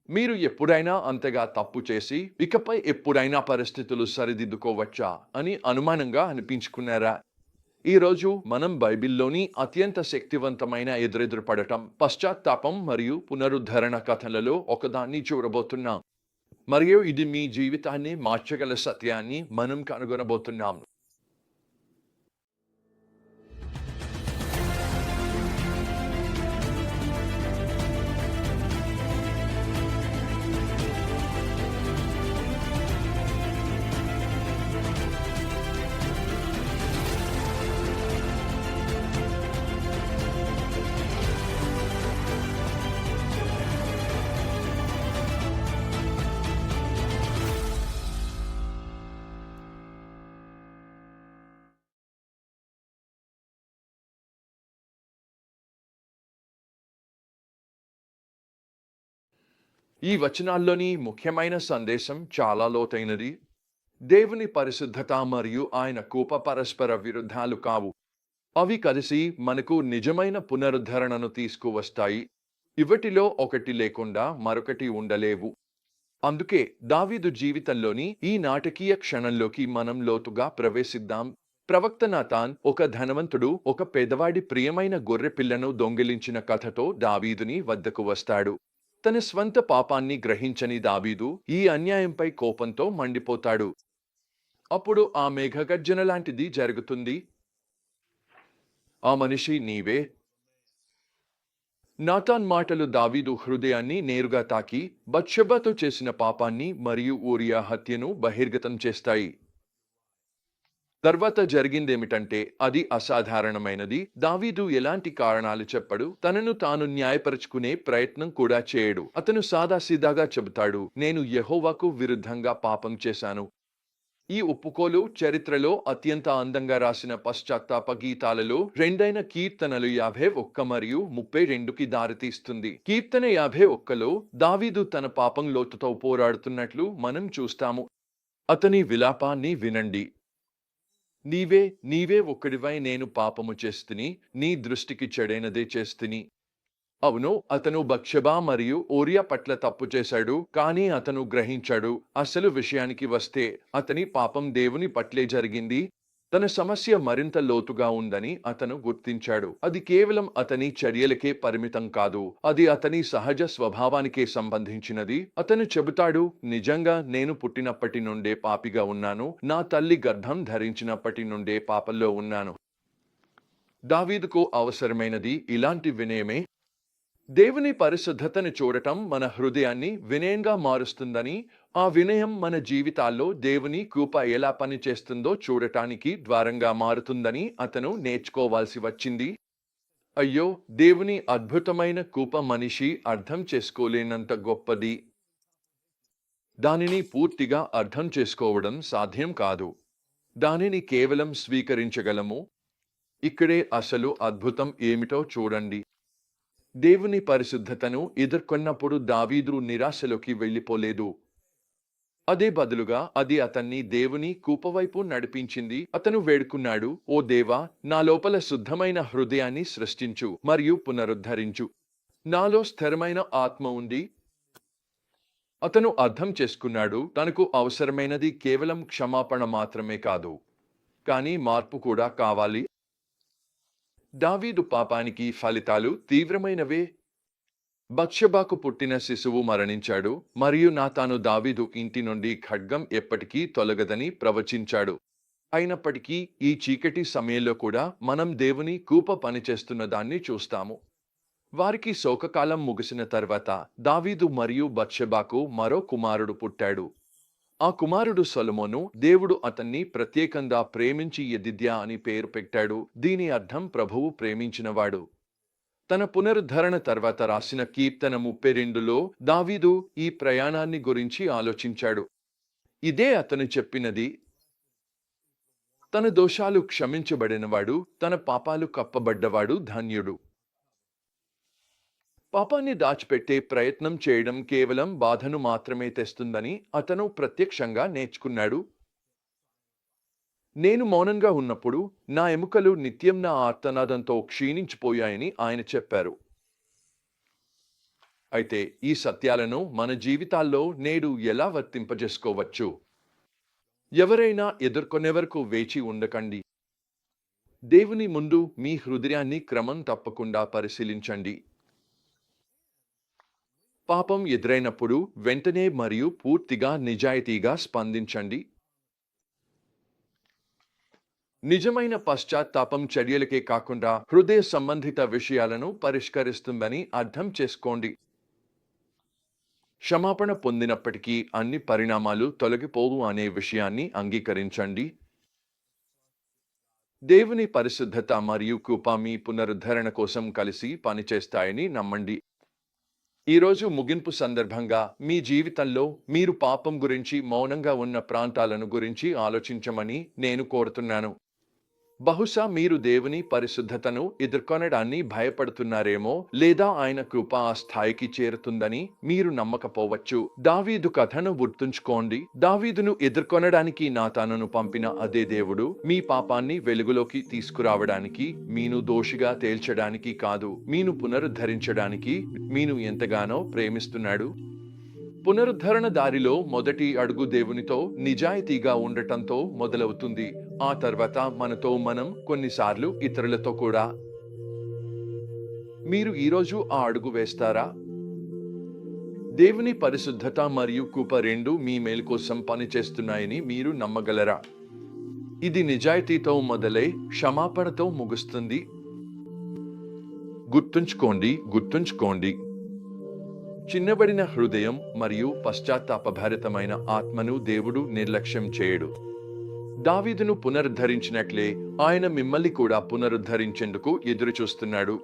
మీరు ఎప్పుడైనా అంతగా తప్పు చేసి ఇకపై ఎప్పుడైనా పరిస్థితులు సరిదిద్దుకోవచ్చా అని అనుమానంగా అనిపించుకున్నారా? ఈరోజు మనం బైబిల్లోని అత్యంత శక్తివంతమైన ఎదురెదురుపడటం, పశ్చాత్తాపం మరియు పునరుద్ధరణ కథలలో ఒకదాన్ని చూడబోతున్నాం. మరియు ఇది మీ జీవితాన్ని మార్చగల సత్యాన్ని మనం కనుగొనబోతున్నాం. ఈ వచనాల్లోని ముఖ్యమైన సందేశం చాలా లోతైనది. దేవుని పరిశుద్ధత మరియు ఆయన కోప పరస్పర విరుద్ధాలు కావు. అవి కలిసి మనకు నిజమైన పునరుద్ధరణను తీసుకువస్తాయి. ఇవటిలో ఒకటి లేకుండా మరొకటి ఉండలేవు. అందుకే దావీదు జీవితంలోని ఈ నాటకీయ క్షణంలోకి మనం లోతుగా ప్రవేశిద్దాం. ప్రవక్త నాతాన్ ఒక ధనవంతుడు ఒక పేదవాడి ప్రియమైన గొర్రెపిల్లను దొంగిలించిన కథతో దావీదుని వద్దకు వస్తాడు. తన స్వంత పాపాన్ని గ్రహించని దావీదు ఈ అన్యాయంపై కోపంతో మండిపోతాడు. అప్పుడు ఆ మేఘగర్జన లాంటిది జరుగుతుంది. ఆ మనిషి నీవే. నాతాన్ మాటలు దావీదు హృదయాన్ని నేరుగా తాకి బత్షెబతో చేసిన పాపాన్ని మరియు ఊరియా హత్యను బహిర్గతం చేస్తాయి. తర్వాత జరిగిందేమిటంటే అది అసాధారణమైనది. దావీదు ఎలాంటి కారణాలు చెప్పడు, తనను తాను న్యాయపరుచుకునే ప్రయత్నం కూడా చేయడు. అతను సాదాసీదాగా చెబుతాడు, నేను యెహోవాకు విరుద్ధంగా పాపం చేశాను. ఈ ఒప్పుకోలు చరిత్రలో అత్యంత అందంగా రాసిన పశ్చాత్తాప గీతాలలో రెండైన కీర్తనలు 51 మరియు 32కి దారితీస్తుంది. కీర్తన 51లో దావీదు తన పాపం లోతుతో పోరాడుతున్నట్లు మనం చూస్తాము. అతని విలాపాన్ని వినండి. నీవే నీవే ఒక్కడివై నేను పాపము చేస్తుని, నీ దృష్టికి చెడైనదే చేస్తుని. అవును, అతను బత్షెబ మరియు ఊరియా పట్ల తప్పు చేశాడు, కానీ అతను గ్రహించాడు. అసలు విషయానికి వస్తే అతని పాపం దేవుని పట్లే జరిగింది. తన సమస్య మరింత లోతుగా ఉందని అతను గుర్తించాడు. అది కేవలం అతని చర్యలకే పరిమితం కాదు, అది అతని సహజ స్వభావానికే సంబంధించినది. అతను చెబుతాడు, నిజంగా నేను పుట్టినప్పటి నుండే పాపిగా ఉన్నాను, నా తల్లి గర్భం ధరించినప్పటి నుండే పాపంలో ఉన్నాను. దావీదుకు అవసరమైనది ఇలాంటి వినయమే. దేవుని పరిశుద్ధతను చూడటం మన హృదయాన్ని వినయంగా మారుస్తుందని, ఆ వినయం మన జీవితాల్లో దేవుని కృప ఎలా పనిచేస్తుందో చూడటానికి ద్వారంగా మారుతుందని అతను నేర్చుకోవాల్సి వచ్చింది. అయ్యో, దేవుని అద్భుతమైన కృప మనిషి అర్థం చేసుకోలేనంత గొప్పది. దానిని పూర్తిగా అర్థం చేసుకోవడం సాధ్యం కాదు. దానిని కేవలం స్వీకరించగలము. ఇక్కడే అసలు అద్భుతం ఏమిటో చూడండి. దేవుని పరిశుద్ధతను ఎదుర్కొన్నప్పుడు దావీదు నిరాశలోకి వెళ్ళిపోలేదు. అదే బదులుగా అది అతన్ని దేవుని కృపవైపు నడిపించింది. అతను వేడుకున్నాడు, ఓ దేవా, నా లోపల శుద్ధమైన హృదయాన్ని సృష్టించు మరియు పునరుద్ధరించు. నాలో స్థిరమైన ఆత్మ ఉంది. అతను అర్థం చేసుకున్నాడు, తనకు అవసరమైనది కేవలం క్షమాపణ మాత్రమే కాదు, కానీ మార్పు కూడా కావాలి. దావీదు పాపానికి ఫలితాలు తీవ్రమైనవే. బత్షెబాకు పుట్టిన శిశువు మరణించాడు, మరియు నాతాను దావీదు ఇంటి నుండి ఖడ్గం ఎప్పటికీ తొలగదని ప్రవచించాడు. అయినప్పటికీ ఈ చీకటి సమయంలో కూడా మనం దేవుని కృప పనిచేస్తున్న దాన్ని చూస్తాము. వారికి శోకకాలం ముగిసిన తర్వాత దావీదు మరియు బత్షెబాకు మరో కుమారుడు పుట్టాడు. ఆ కుమారుడు సొలొమోను. దేవుడు అతన్ని ప్రత్యేకంగా ప్రేమించి యెదిద్యా అని పేరు పెట్టాడు. దీని అర్థం ప్రభువు ప్రేమించినవాడు. తన పునరుద్ధరణ తర్వాత రాసిన కీర్తన 32లో దావీదు ఈ ప్రయాణాన్ని గురించి ఆలోచించాడు. ఇదే అతను చెప్పినది. తన దోషాలు క్షమించబడినవాడు, తన పాపాలు కప్పబడ్డవాడు ధన్యుడు. పాపాన్ని దాచిపెట్టే ప్రయత్నం చేయడం కేవలం బాధను మాత్రమే తెస్తుందని అతను ప్రత్యక్షంగా నేర్చుకున్నాడు. నేను మౌనంగా ఉన్నప్పుడు నా ఎముకలు నిత్యం నా ఆర్తనాదంతో క్షీణించిపోయాయని ఆయన చెప్పారు. అయితే ఈ సత్యాలను మన జీవితాల్లో నేడు ఎలా వర్తింపజేసుకోవచ్చు? ఎవరైనా ఎదుర్కొనే వరకు వేచి ఉండకండి. దేవుని ముందు మీ హృదయాన్ని క్రమం తప్పకుండా పరిశీలించండి. పాపం ఎదురైనప్పుడు వెంటనే మరియు పూర్తిగా నిజాయితీగా స్పందించండి. నిజమైన పశ్చాత్తాపం చర్యలకే కాకుండా హృదయ సంబంధిత విషయాలను పరిష్కరిస్తుందని అర్థం చేసుకోండి. క్షమాపణ పొందినప్పటికీ అన్ని పరిణామాలు తొలగిపోవు అనే విషయాన్ని అంగీకరించండి. దేవుని పరిశుద్ధత మరియు కృప మీ పునరుద్ధరణ కోసం కలిసి పనిచేస్తాయని నమ్మండి. ఈరోజు ముగింపు సందర్భంగా మీ జీవితంలో మీరు పాపం గురించి మౌనంగా ఉన్న ప్రాంతాలను గురించి ఆలోచించమని నేను కోరుతున్నాను. బహుశా మీరు దేవుని పరిశుద్ధతను ఎదుర్కొనడాన్ని భయపడుతున్నారేమో, లేదా ఆయన కృప ఆ స్థాయికి చేరుతుందని మీరు నమ్మకపోవచ్చు. దావీదు కథను గుర్తుంచుకోండి. దావీదును ఎదుర్కొనడానికి నాతానును పంపిన అదే దేవుడు మీ పాపాన్ని వెలుగులోకి తీసుకురావడానికి, మీను దోషిగా తేల్చడానికి కాదు, మీను పునరుద్ధరించడానికి మీను ఎంతగానో ప్రేమిస్తున్నాడు. పునరుద్ధరణ దారిలో మొదటి అడుగు దేవునితో నిజాయితీగా ఉండటంతో మొదలవుతుంది. ఆ తర్వాత మనతో మనం, కొన్నిసార్లు ఇతరులతో కూడా. మీరు ఈరోజు ఆ అడుగు వేస్తారా? దేవుని పరిశుద్ధత మరియు కృప రెండు మీ మేలు కోసం పనిచేస్తున్నాయని మీరు నమ్మగలరా? ఇది నిజాయితీతో మొదలై క్షమాపణతో ముగుస్తుంది. గుర్తుంచుకోండి, చిన్నబడిన హృదయం మరియు పశ్చాత్తాపభరితమైన ఆత్మను దేవుడు నిర్లక్ష్యం చేయడు. దావీదును పునరుద్ధరించినట్లే ఆయన మిమ్మల్ని కూడా పునరుద్ధరించేందుకు ఎదురుచూస్తున్నాడు.